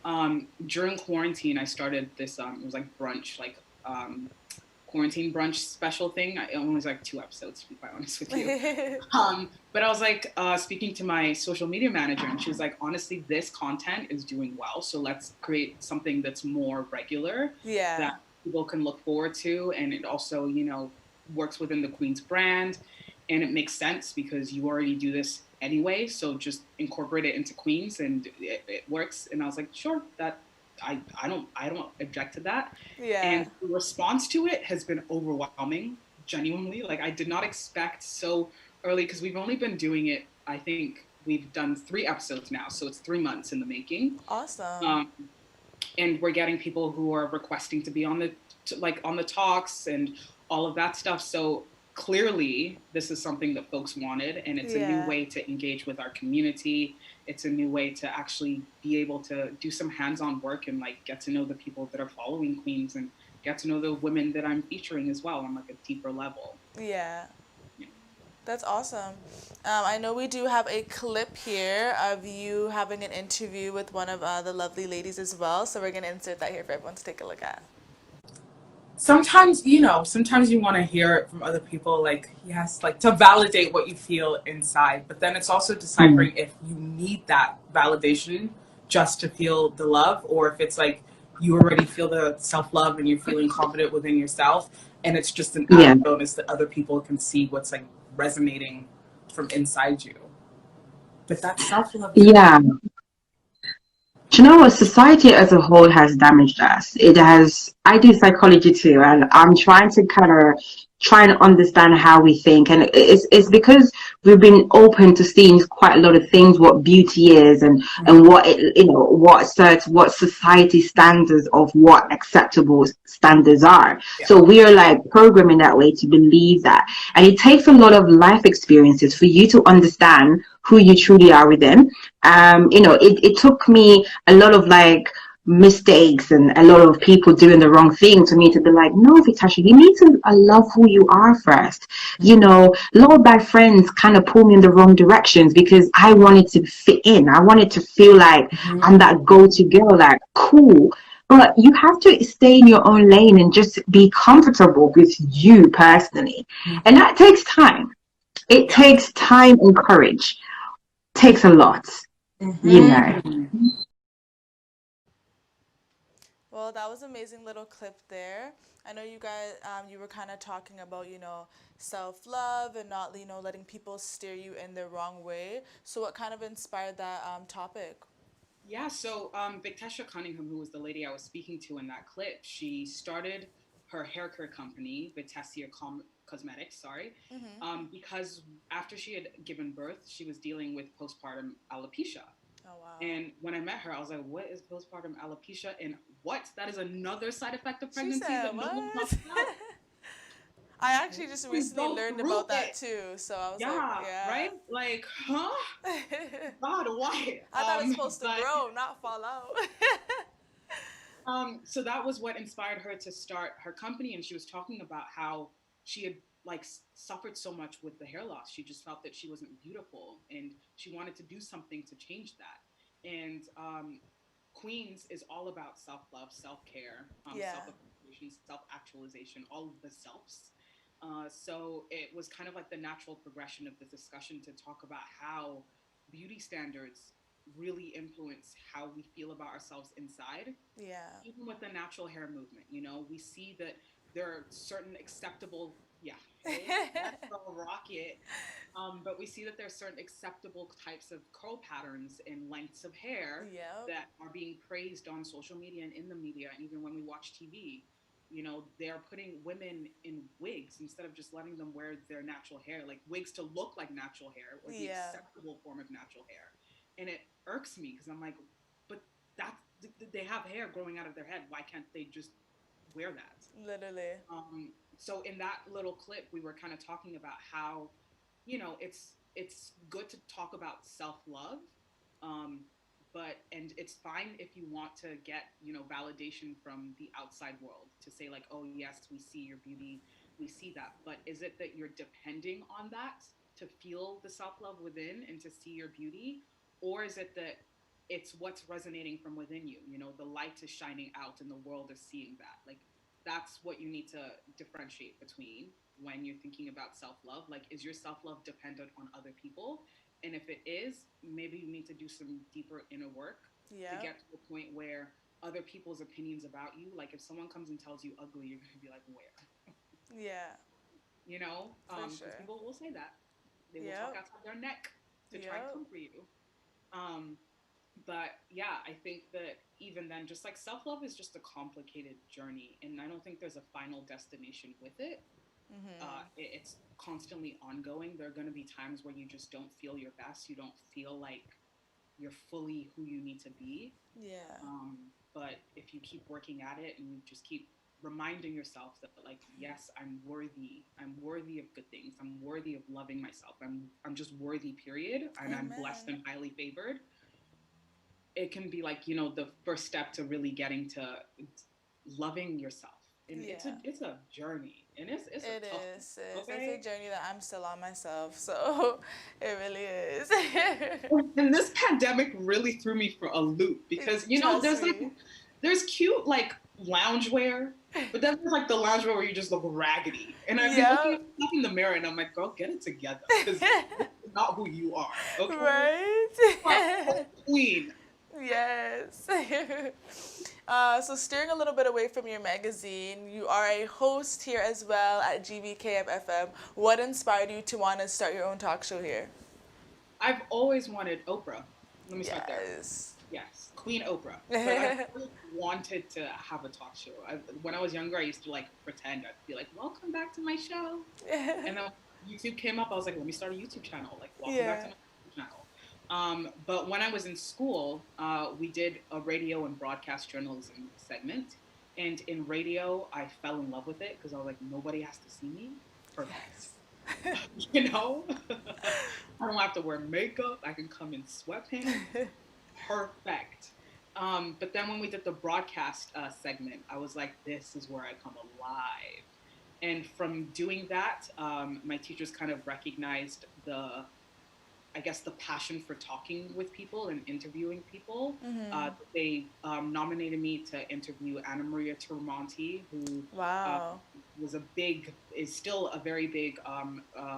during quarantine, I started this, it was like brunch, quarantine brunch special thing. It only was like 2 episodes, to be quite honest with you. But I was like speaking to my social media manager, and she was like, honestly, this content is doing well, so let's create something that's more regular, that people can look forward to, and it also, works within the Queen's brand, and it makes sense because you already do this anyway, so just incorporate it into Queens, and it works. And I was like, sure, that I don't object to that. Yeah. And the response to it has been overwhelming, genuinely. Like, I did not expect so early, because we've only been doing it, I think we've done 3 episodes now, so it's 3 months in the making. Awesome. And we're getting people who are requesting to be on the talks and all of that stuff. So clearly this is something that folks wanted, and it's a new way to engage with our community. It's a new way to actually be able to do some hands-on work and get to know the people that are following Queens and get to know the women that I'm featuring as well on a deeper level. Yeah. That's awesome. I know we do have a clip here of you having an interview with one of the lovely ladies as well. So we're going to insert that here for everyone to take a look at. Sometimes you want to hear it from other people, to validate what you feel inside. But then it's also deciphering if you need that validation just to feel the love, or if it's you already feel the self-love and you're feeling confident within yourself, and it's just an added bonus that other people can see what's resonating from inside you. But that self-love. Yeah. Do you know what? Society as a whole has damaged us. It has. I do psychology too, and I'm trying to try and understand how we think, and it's because we've been open to seeing quite a lot of things, what beauty is, and what what society standards of what acceptable standards are. So we are programming that way to believe that, and it takes a lot of life experiences for you to understand who you truly are within. It took me a lot of mistakes and a lot of people doing the wrong thing to me to be no, Vitasha, you need to love who you are first. A lot of bad friends kind of pulled me in the wrong directions because I wanted to fit in. I wanted to feel like I'm that go-to girl, cool. But you have to stay in your own lane and just be comfortable with you personally. And that takes time. It takes time and courage. It takes a lot, Well, that was an amazing little clip there. I know you guys, you were kind of talking about, self-love and not, letting people steer you in the wrong way. So what kind of inspired that topic? Yeah, so Victoria Cunningham, who was the lady I was speaking to in that clip, she started her hair care company, Cosmetics, sorry, because after she had given birth, she was dealing with postpartum alopecia. Oh, wow. And when I met her, I was like, what is postpartum alopecia? And what? That is another side effect of She pregnancy said, that no one what? talks about. I actually just We recently go learned through about that it. too. So I was like, Yeah, yeah. right? Like, huh? God, why? I thought it's supposed to But grow, not fall out. so that was what inspired her to start her company, and she was talking about how she had like suffered so much with the hair loss. She just felt that she wasn't beautiful, and she wanted to do something to change that. And Queens is all about self-love, self-care, Yeah. self-appreciation, self-actualization, all of the selves. So it was kind of like the natural progression of the discussion to talk about how beauty standards really influence how we feel about ourselves inside. Yeah. Even with the natural hair movement, you know, we see that there are certain acceptable, yeah, hey, that's a rocket. But we see that there's certain acceptable types of curl patterns and lengths of hair Yep. that are being praised on social media and in the media, and even when we watch TV. You know, they're putting women in wigs instead of just letting them wear their natural hair, like wigs to look like natural hair or the Yeah. acceptable form of natural hair. And it irks me because I'm like, but that's they have hair growing out of their head. Why can't they just wear that? Literally. So in that little clip, we were kind of talking about how, you know, it's good to talk about self-love, um, but and it's fine if you want to get, you know, validation from the outside world to say like, oh yes, we see your beauty, we see that. But is it that you're depending on that to feel the self-love within and to see your beauty, or is it that it's what's resonating from within you? You know, the light is shining out and the world is seeing that. Like that's what you need to differentiate between when you're thinking about self-love. Like, is your self-love dependent on other people? And if it is, maybe you need to do some deeper inner work to Yeah. get to a point where other people's opinions about you, like if someone comes and tells you ugly, you're going to be like, where? Yeah. You know, For because sure. people will say that. They will talk Yep. outside their neck to try and Yep. come for you. um, but yeah, I think that even then, just like self-love is just a complicated journey, and I don't think there's a final destination with it. It's constantly ongoing. There are going to be times where you just don't feel your best, you don't feel like you're fully who you need to be. Yeah. But if you keep working at it and you just keep reminding yourself that like, yes, I'm worthy of good things, I'm worthy of loving myself, I'm just worthy, period, and I'm blessed Amen. and highly favored. It can be like, you know, the first step to really getting to loving yourself. And Yeah. it's a journey, and it's a It tough is. one, It's okay? a journey that I'm still on myself. So it really is. And this pandemic really threw me for a loop because, you know, Trust me. there's cute like loungewear, but then there's like the loungewear where you just look raggedy. And I've been looking at Yep. myself in the mirror and I'm like, girl, get it together, because this is not who you are, okay? Right? Queen. Yes. So steering a little bit away from your magazine, you are a host here as well at GBKM FM. What inspired you to want to start your own talk show here? I've always wanted Oprah. Let me start there. Yes. Yes, Queen Oprah. But I've always wanted to have a talk show. When I was younger, I used to like pretend. I'd be like, welcome back to my show. And then YouTube came up, I was like, let me start a YouTube channel. Like, welcome back to my YouTube channel. But when I was in school, we did a radio and broadcast journalism segment. And in radio, I fell in love with it because I was like, nobody has to see me. Perfect. Yes. You know? I don't have to wear makeup. I can come in sweatpants. Perfect. But then when we did the broadcast segment, I was like, this is where I come alive. And from doing that, my teachers kind of recognized I guess the passion for talking with people and interviewing people. They nominated me to interview Anna Maria Tremonti, who is still a very big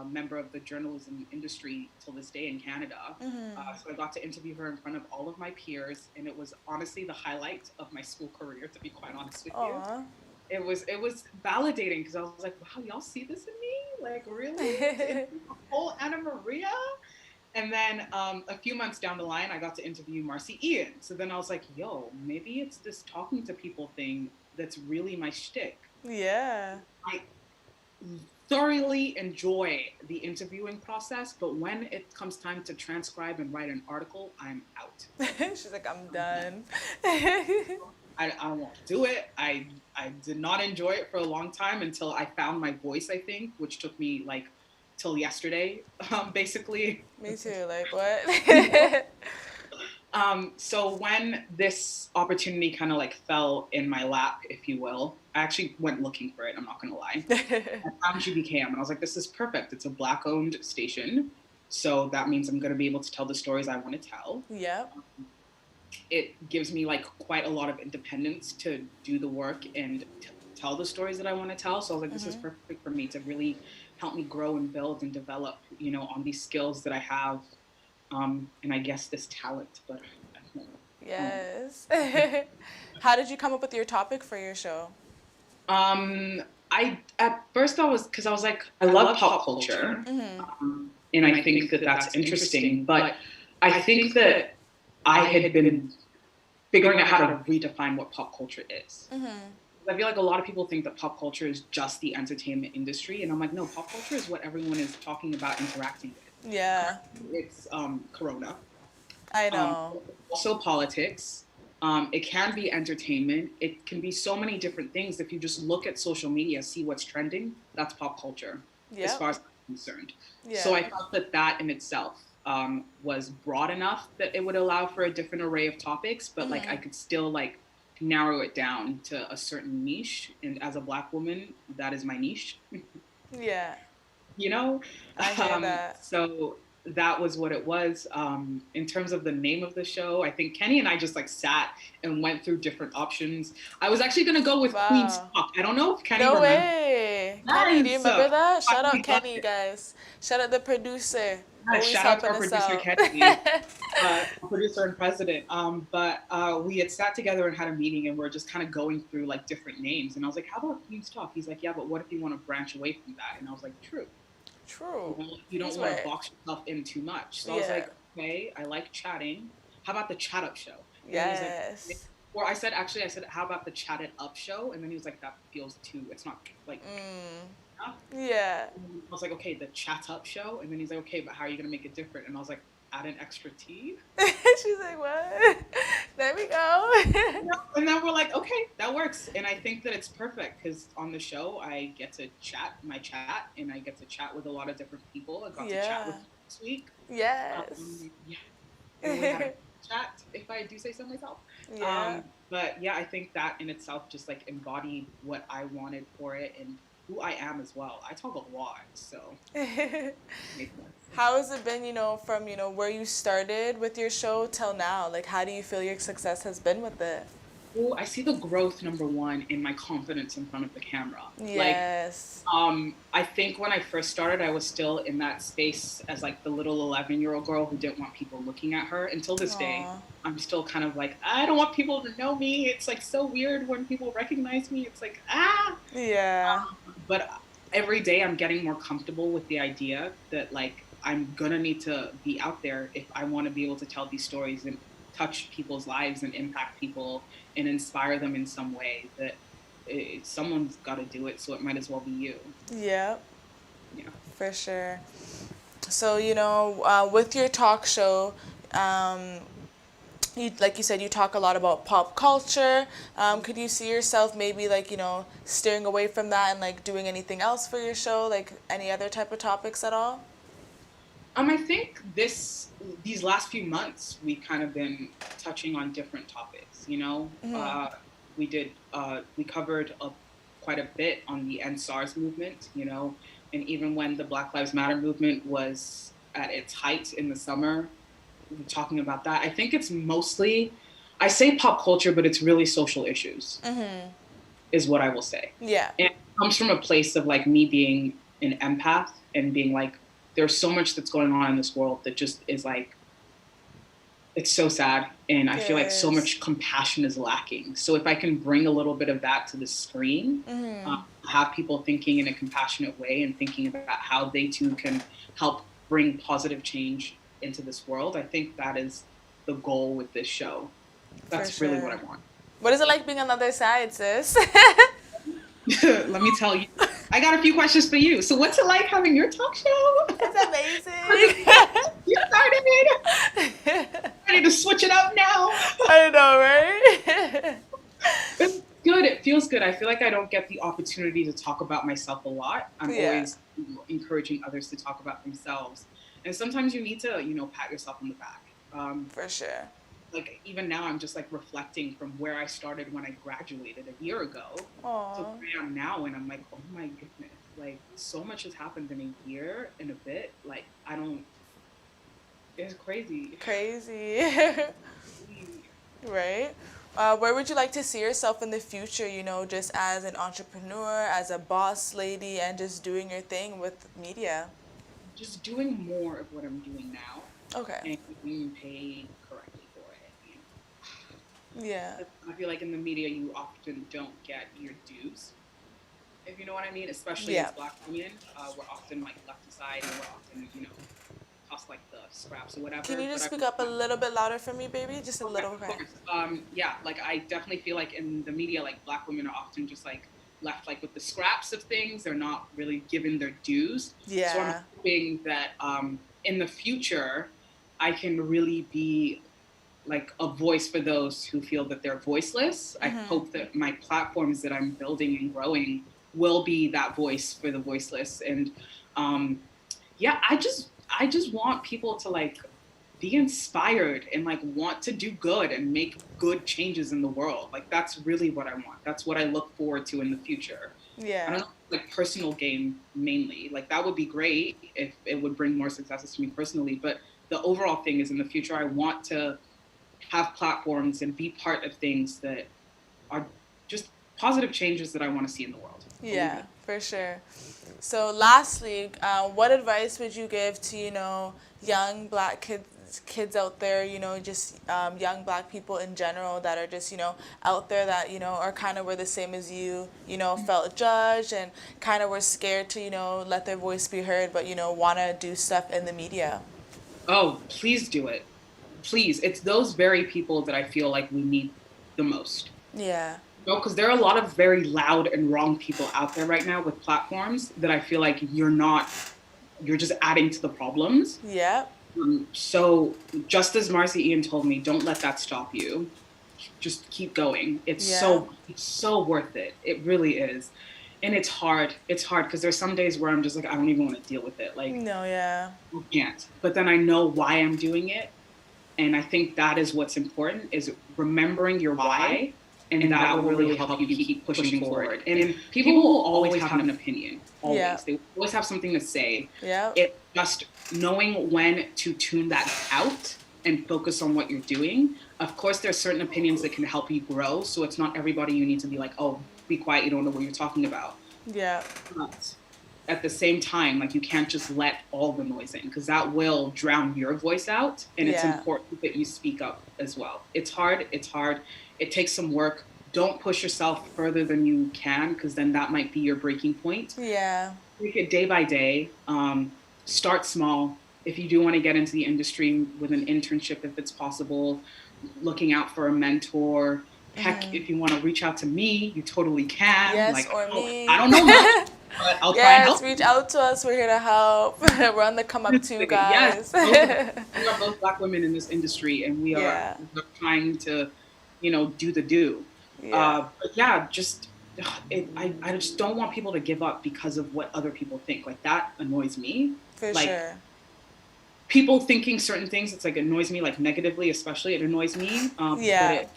member of the journalism industry till this day in Canada. So I got to interview her in front of all of my peers, and it was honestly the highlight of my school career, to be quite honest with you. It was validating because I was like, wow, y'all see this in me? Like, really? Whole Anna Maria? And then a few months down the line, I got to interview Marcy Ian. So then I was like, yo, maybe it's this talking to people thing that's really my shtick. Yeah. I thoroughly enjoy the interviewing process, but when it comes time to transcribe and write an article, I'm out. She's like, I'm done. I don't want to do it. I did not enjoy it for a long time until I found my voice, I think, which took me like till yesterday, basically. Me too. Like, what? So when this opportunity kind of like fell in my lap, if you will, I actually went looking for it. I'm not gonna lie. I found GBKM and I was like, this is perfect. It's a Black-owned station, so that means I'm gonna be able to tell the stories I want to tell. Yep. It gives me like quite a lot of independence to do the work and tell the stories that I want to tell. So I was like, this is perfect for me to really help me grow and build and develop, on these skills that I have. And I guess this talent, but I don't know. Yes. How did you come up with your topic for your show? I at first I was because I was like I love pop culture, and I think that that's interesting. But I think that I had been figuring out how to redefine what pop culture is. I feel like a lot of people think that pop culture is just the entertainment industry, and I'm like, no, pop culture is what everyone is talking about, interacting with. Yeah. It's Corona. I know. Also politics. It can be entertainment. It can be so many different things. If you just look at social media, see what's trending, that's pop culture, as far as I'm concerned. Yeah. So I thought that in itself was broad enough that it would allow for a different array of topics, but like I could still like narrow it down to a certain niche. And as a Black woman, that is my niche. Yeah. I hear that. So that was what it was. In terms of the name of the show, I think Kenny and I just like sat and went through different options. I was actually gonna go with Queen's Talk. I don't know if Kenny No remembers. way. Kenny, do you remember that? Shout out Kenny, guys. Shout out the producer. Shout out to our producer Kenny, producer and president. But we had sat together and had a meeting, and we're just kind of going through like different names. And I was like, "How about Queen's Talk?" He's like, "Yeah, but what if you want to branch away from that?" And I was like, "True. You don't want to box yourself in too much." So I was like, "Okay, I like chatting. How about the Chat Up Show?" And yes. Like, or I said, "How about the Chat It Up Show?" And then he was like, "That feels too. It's not like." Yeah. And I was like, "Okay, the Chat Up Show." And then he's like, "Okay, but how are you gonna make it different?" And I was like, "Add an extra T." She's like, "What?" There we go. And then we're like, "Okay, that works." And I think that it's perfect because on the show I get to chat my chat, and I get to chat with a lot of different people. I got to chat with you this week. Yes. And we had a chat, if I do say so myself. Yeah. But yeah, I think that in itself just like embodied what I wanted for it and who I am as well. I talk a lot, so. How has it been, from, where you started with your show till now? Like, how do you feel your success has been with it? Well, I see the growth, number one, in my confidence in front of the camera. Yes. I think when I first started, I was still in that space as like the little 11-year-old girl who didn't want people looking at her. Until this day, I'm still kind of like, I don't want people to know me. It's like so weird when people recognize me. It's like, Yeah. But every day I'm getting more comfortable with the idea that like I'm gonna need to be out there if I want to be able to tell these stories and touch people's lives and impact people and inspire them in some way. That someone's got to do it, so it might as well be you. Yeah. Yeah. For sure. So, with your talk show, like you said, you talk a lot about pop culture. Could you see yourself maybe like, steering away from that and like doing anything else for your show, like any other type of topics at all? I think these last few months we've kind of been touching on different topics. We covered quite a bit on the End SARS movement, and even when the Black Lives Matter movement was at its height in the summer, we were talking about that. I think it's mostly, I say pop culture, but it's really social issues, is what I will say. Yeah. And it comes from a place of like me being an empath and being like, there's so much that's going on in this world that just is like, it's so sad. And I feel like so much compassion is lacking. So if I can bring a little bit of that to the screen, have people thinking in a compassionate way and thinking about how they too can help bring positive change into this world, I think that is the goal with this show. That's really what I want. What is it like being on the other side, sis? Let me tell you. I got a few questions for you. So what's it like having your talk show? It's amazing. You started. Ready to switch it up now. I know, right? It's good. It feels good. I feel like I don't get the opportunity to talk about myself a lot. I'm Yeah. always encouraging others to talk about themselves. And sometimes you need to, pat yourself on the back. For sure. Like even now, I'm just like reflecting from where I started when I graduated a year ago to Aww. where I am now. And I'm like, oh my goodness, like so much has happened in a year and a bit. Like, it's crazy. Crazy. Right? Where would you like to see yourself in the future, just as an entrepreneur, as a boss lady, and just doing your thing with media? Just doing more of what I'm doing now. Okay. And being paid correctly for it. Yeah. I feel like in the media, you often don't get your dues, if you know what I mean, especially Yeah. as Black women. We're often like left aside and we're often, tossed like the scraps or whatever. Can you just speak up a little bit louder for me, baby? Just a little, okay? Of course. Yeah, like I definitely feel like in the media, like Black women are often just like left like with the scraps of things. They're not really given their dues. Yeah. So I'm hoping that in the future, I can really be like a voice for those who feel that they're voiceless. I hope that my platforms that I'm building and growing will be that voice for the voiceless. And yeah, I just want people to like be inspired and like want to do good and make good changes in the world. Like that's really what I want. That's what I look forward to in the future. Yeah. I don't know, like personal gain mainly. Like that would be great if it would bring more successes to me personally. But the overall thing is in the future, I want to have platforms and be part of things that are just positive changes that I want to see in the world. Yeah, for sure. So lastly, what advice would you give to, young Black kids out there, just young Black people in general that are just, out there that, are kind of were the same as you, felt judged and kind of were scared to, let their voice be heard, but, want to do stuff in the media? Oh, please do it. Please. It's those very people that I feel like we need the most. Yeah. No, because there are a lot of very loud and wrong people out there right now with platforms that I feel like you're just adding to the problems. Yeah. So just as Marcy Ian told me, don't let that stop you. Just keep going. It's so worth it. It really is. And it's hard. It's hard because there's some days where I'm just like, I don't even want to deal with it. Like, No, yeah. I can't. But then I know why I'm doing it. And I think that is what's important, is remembering your why. And that will really help you keep pushing forward. And people will always have an opinion. Always. Yeah. They always have something to say. Yeah. It's just knowing when to tune that out and focus on what you're doing. Of course, there's certain opinions that can help you grow. So it's not everybody you need to be like, oh, be quiet, you don't know what you're talking about. Yeah. But at the same time, like you can't just let all the noise in because that will drown your voice out. And it's important that you speak up as well. It's hard. It takes some work. Don't push yourself further than you can because then that might be your breaking point. Yeah. Take it day by day. Start small. If you do want to get into the industry with an internship, if it's possible, looking out for a mentor. Heck, if you want to reach out to me, you totally can. Yes, like, or me. I don't know much, but I'll try and help. Yes, reach out to us. We're here to help. We're on the come up too, guys. Yes, we are both Black women in this industry, and we're trying to, do the do. Yeah. But yeah, I just don't want people to give up because of what other people think. Like that annoys me. For sure. People thinking certain things, it's like annoys me, like negatively, especially it annoys me. But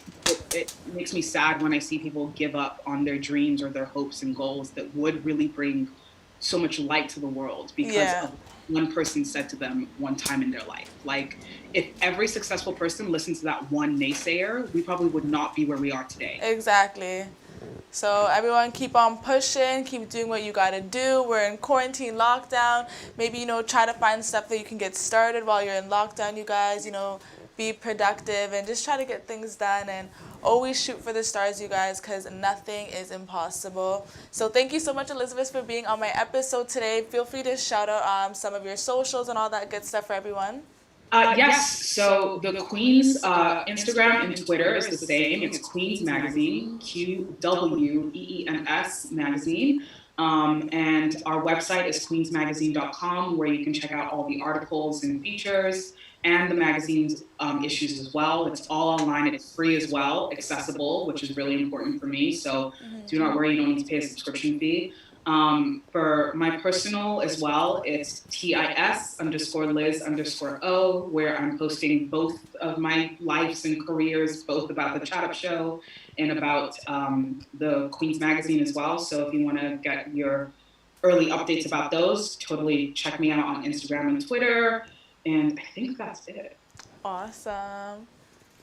it makes me sad when I see people give up on their dreams or their hopes and goals that would really bring so much light to the world because of one person said to them one time in their life. Like if every successful person listened to that one naysayer, we probably would not be where we are today. Exactly. So everyone keep on pushing, keep doing what you gotta do. We're in quarantine lockdown. Maybe, try to find stuff that you can get started while you're in lockdown, you guys, be productive and just try to get things done and always shoot for the stars, you guys, because nothing is impossible. So thank you so much, Elizabeth, for being on my episode today. Feel free to shout out some of your socials and all that good stuff for everyone. Yes. So the Queen's Instagram and Twitter is the same. It's Queen's Magazine, QWEENS Magazine. And our website is queensmagazine.com, where you can check out all the articles and features and the magazine's issues as well. It's all online. It's free as well, accessible, which is really important for me. So do not worry, you don't need to pay a subscription fee. For my personal as well, it's TIS_Liz_O, where I'm posting both of my lives and careers, both about the Chat Up Show and about the Queen's Magazine as well. So if you want to get your early updates about those, totally check me out on Instagram and Twitter. And I think that's it. Awesome.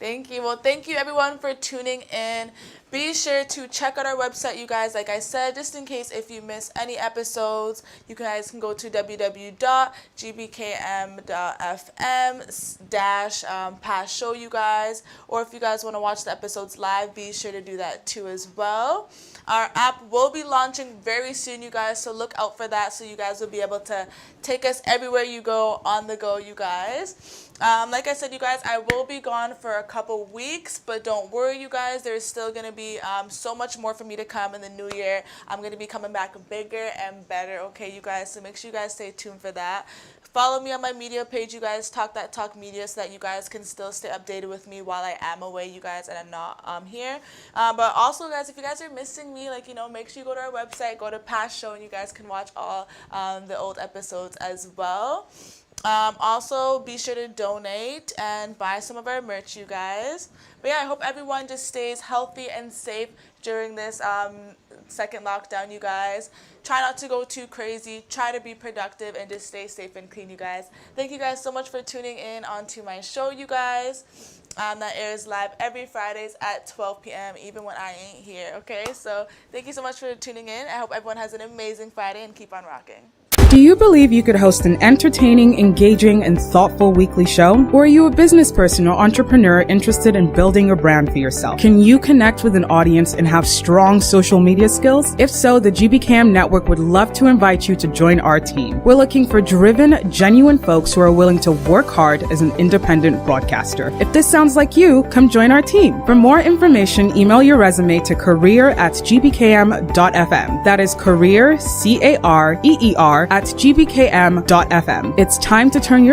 Thank you. Well, thank you everyone for tuning in. Be sure to check out our website, you guys. Like I said, just in case if you miss any episodes, you guys can go to www.gbkm.fm/ past show, you guys. Or if you guys want to watch the episodes live, be sure to do that too as well. Our app will be launching very soon, you guys, so look out for that, so you guys will be able to take us everywhere you go, on the go, you guys. Like I said, you guys, I will be gone for a couple weeks, but don't worry, you guys. There's still going to be so much more for me to come in the new year. I'm going to be coming back bigger and better, okay, you guys? So make sure you guys stay tuned for that. Follow me on my media page, you guys, Talkk Datt Talkk Media, so that you guys can still stay updated with me while I am away, you guys, and I'm not here. But also, guys, if you guys are missing me, like, you know, make sure you go to our website, go to past show, and you guys can watch all the old episodes as well. Also, be sure to donate and buy some of our merch, you guys. But yeah, I hope everyone just stays healthy and safe during this second lockdown, you guys. Try not to go too crazy. Try to be productive and just stay safe and clean, you guys. Thank you guys so much for tuning in onto my show, you guys. That airs live every Fridays at 12 p.m., even when I ain't here, okay? So thank you so much for tuning in. I hope everyone has an amazing Friday and keep on rocking. Do you believe you could host an entertaining, engaging, and thoughtful weekly show? Or are you a business person or entrepreneur interested in building a brand for yourself? Can you connect with an audience and have strong social media skills? If so, the GBKM Network would love to invite you to join our team. We're looking for driven, genuine folks who are willing to work hard as an independent broadcaster. If this sounds like you, come join our team. For more information, email your resume to career@gbkm.fm. That is career, CAREER, at gbkm.fm. It's time to turn your